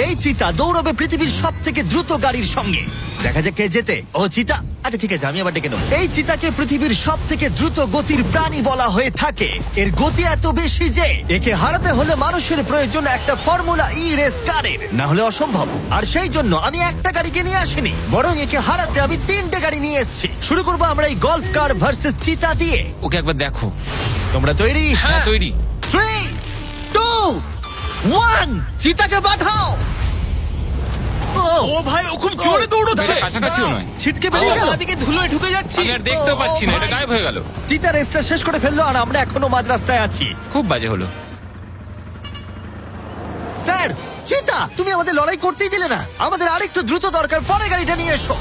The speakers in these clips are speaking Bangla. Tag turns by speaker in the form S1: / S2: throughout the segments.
S1: এই চিতা দৌড়বে পৃথিবীর সব থেকে দ্রুত গাড়ির সঙ্গে। দেখা যাক কে জেতে। ও চিতা, আচ্ছা ঠিক আছে, আমি আবার ডেকে নেবো। এই চিতাকে পৃথিবীর সব থেকে দ্রুত গতির প্রাণী বলা হয়ে থাকে। এর গতি এত বেশি যে একে হারাতে হলে মানুষের প্রয়োজন একটা ফর্মুলা ই রেস কারের, না হলে অসম্ভব। আর সেই জন্য আমি একটা গাড়িকে নিয়ে আসিনি, বরং একে হারাতে আমি 3টে গাড়ি নিয়ে এসেছি। শুরু করবো আমরা এই গল্ফ কার ভার্সেস চিতা দিয়ে।
S2: ওকে একবার দেখো।
S1: তোমরা তৈরি?
S2: হ্যাঁ তৈরি।
S1: 3, 2, 1, চিতাকে পাঠাও।
S3: ও ভাই, ও খুব জোরে দৌড়চ্ছে।
S2: কাছাকাছিও নয়।
S1: ছিটকে বেরিয়ে গেল।
S3: দিকে ধুলোয় ঢুকে যাচ্ছি।
S2: আমি আর দেখতে পাচ্ছি না, এটা
S1: ভাই।
S2: গায়েব হয়ে গেল।
S1: চিতা রেসটা শেষ করে ফেললো আর আমরা এখনো মাঝ রাস্তায় আছি।
S2: খুব বাজে হলো।
S1: স্যার, চিতা তুমি আমাদের লড়াই করতেই দিলে না। আমাদের আরেকটু দ্রুত দরকার, পরে গাড়িটা নিয়ে এসো।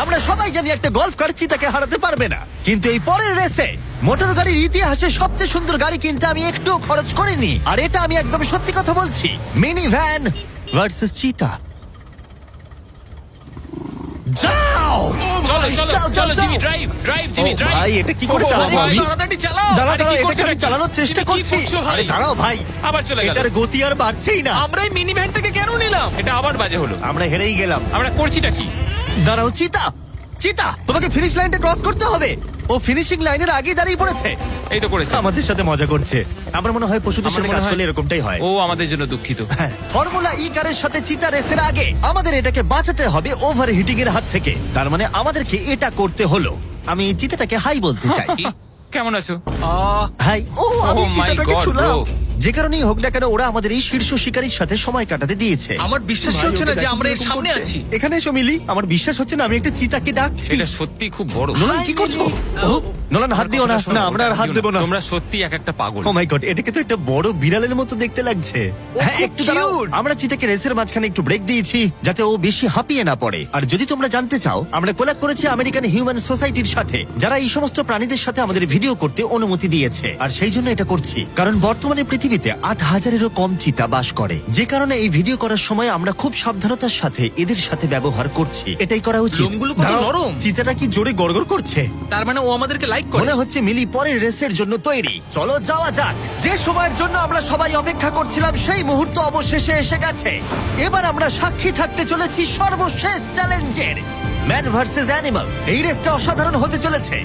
S1: আমরা সবাই জানি একটা গল্ফ কার চিতাকে হারাতে পারবে না, কিন্তু এই পরের রেসে মোটর গাড়ির ইতিহাসে সবচেয়ে সুন্দর গাড়ি কিনতে আমি একটুও খরচ করিনি। আর এটা আমি একদম সত্যি কথা বলছি। মিনি ভ্যান ভার্সেস চিতা। যাও
S2: চলো চলো
S1: যাও,
S2: চলো
S1: যাও,
S2: জিমি,
S1: যাও।
S2: ড্রাইভ ড্রাইভ জিমি,
S1: ও
S2: ড্রাইভ।
S1: ভাই, এটা কি করে
S2: ও
S1: চালাবো
S2: ভাই,
S1: আমি?
S3: তাড়াতাড়ি চালাও।
S1: দাঁড়াও
S2: আরে,
S1: দাঁড়াও,
S2: কি
S1: এটাকে
S2: করছো
S1: আমি
S2: নাকি?
S1: চালানোর চেষ্টা
S3: তুমি কি
S1: করছি।
S3: করছো ভাই?
S1: আরে দাঁড়াও ভাই,
S2: আবার চলে গেল।
S1: এটার গতি আর বাড়ছেই না।
S3: আমরা এই মিনি ভ্যানটাকে কেন নিলাম?
S2: এটা আবার বাজে হলো।
S1: আমরা হেরেই গেলাম।
S2: আমরা করছিটা কি?
S1: দাঁড়াও চিতা, চিতা তোমাকে ফিনিশ লাইনটা ক্রস করতে হবে। ও ফিনিশিং লাইনের আগে দাঁড়িয়ে পড়েছে।
S2: এই তো করেছে।
S1: আমাদের সাথে মজা করছে। আমার মনে হয় পশুদের
S2: আমাদের
S1: সাথে
S2: মনে
S1: কাজ
S2: হয়-
S1: করলে এরকমটাই হয়।
S2: ও আমাদের জন্য দুঃখিত।
S1: হ্যাঁ, ফর্মুলা ই কারের সাথে চিতা রেসের আগে আমাদের এটাকে বাঁচাতে হবে ওভার হিটিং এর হাত থেকে। তার মানে আমাদেরকে এটা করতে হলো। আমি চিতাটাকে হাই বলতে চাই।
S2: কি? কেমন আছো?
S1: হাই। ও আমি
S2: Oh my
S1: চিতাটাকে
S2: God,
S1: ছুলাম।
S2: bro.
S1: যে কারণেই হোক না কেন, ওরা আমাদের এই শীর্ষ শিকারীর সাথে সময় কাটাতে দিয়েছে।
S3: আমার বিশ্বাসই
S1: ভাই,
S3: হচ্ছে না
S1: ওকে
S3: যে
S1: দেখো
S3: আমরা এর
S1: কিরকম
S3: সামনে
S1: করছে।
S3: আছি।
S1: এখানে এসো মিলি, আমার বিশ্বাস হচ্ছে না আমি একটা চিতাকে ডাকছি।
S2: এটা সত্যি খুব বড়।
S1: নোলান কি করছো? ও, নোলান হাত দিও না। না, আমরা আর হাত দেবো না।
S2: তোমরা সত্যি এক একটা পাগল।
S1: ও মাই গড, এটাকে তো একটা বড় বিড়ালের মতো দেখতে লাগছে। হ্যাঁ,
S3: খুব
S1: একটু দাঁড়াও।
S3: cute।
S1: আমরা চিতাকে রেসের মাঝখানে একটু ব্রেক দিয়েছি যাতে ও বেশি হাঁপিয়ে না পড়ে। আর যদি তোমরা জানতে চাও, আমরা কোলাব করেছি আমেরিকান হিউম্যান সোসাইটির সাথে, যারা এই সমস্ত প্রাণীদের সাথে আমাদের ভিডিও করতে অনুমতি দিয়েছে। আর সেই জন্য এটা করছি কারণ বর্তমানে পৃথিবীতে 8,000-এরও কম চিতা বাস করে। যে কারণে এই ভিডিও করার সময় আমরা খুব সাবধানতার সাথে এদের সাথে ব্যবহার করছি। এটাই করা উচিত।
S3: লোমগুলো কত
S1: দাঁড়াও,
S3: নরম।
S1: চিতাটা কি জোরে গড়গড় করছে।
S3: তার মানে ও আমাদেরকে লাইক করে।
S1: মনে হচ্ছে মিলি পরের রেসের জন্য তৈরি। চলো যাওয়া যাক। যে সময়ের জন্য আমরা সবাই অপেক্ষা করছিলাম সেই মুহূর্ত অবশেষে এসে গেছে। এবার আমরা সাক্ষী থাকতে চলেছি সর্বশেষ চ্যালেঞ্জের, ম্যান ভার্সেস অ্যানিমাল। এই রেসটা অসাধারণ হতে চলেছে।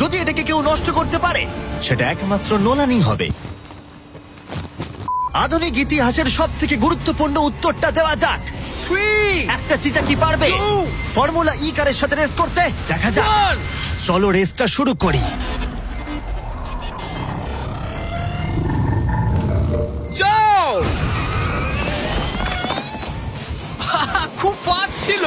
S1: যদি এটাকে কেউ নষ্ট করতে পারে, সেটা একমাত্র নোলানই হবে। আধুনিক ইতিহাসের সব থেকে গুরুত্বপূর্ণ উত্তরটা দেওয়া যাক।
S3: 3,
S1: একটা চিতা কি পারবে
S3: 2,
S1: ফর্মুলা ই কারের সাথে রেস করতে? দেখা যাক।
S3: 1।
S1: চলো রেসটা শুরু করি।
S3: যাও। খুব ফাস্ট ছিল।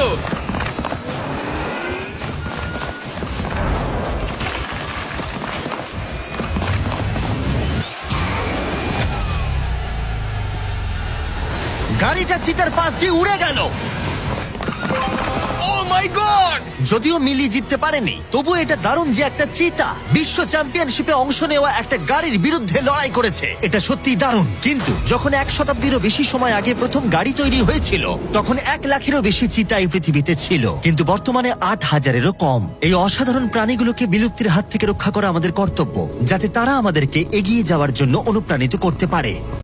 S1: গাড়িটা চিতার পাশ দিয়ে উড়ে গেল।
S3: ও মাই গড।
S1: যদিও মিলি জিততে পারেনি, তবু এটা দারুণ যে একটা চিতা বিশ্ব চ্যাম্পিয়নশিপে অংশ নেওয়া একটা গাড়ির বিরুদ্ধে লড়াই করেছে। এটা সত্যিই দারুণ। কিন্তু যখন 1 শতাব্দীরও বেশি সময় আগে প্রথম গাড়ি তৈরি হয়েছিল, তখন 1 লাখেরও বেশি চিতা এই পৃথিবীতে ছিল। কিন্তু বর্তমানে 8,000-এরও কম। এই অসাধারণ প্রাণীগুলোকে বিলুপ্তির হাত থেকে রক্ষা করা আমাদের কর্তব্য, যাতে তারা আমাদেরকে এগিয়ে যাওয়ার জন্য অনুপ্রাণিত করতে পারে।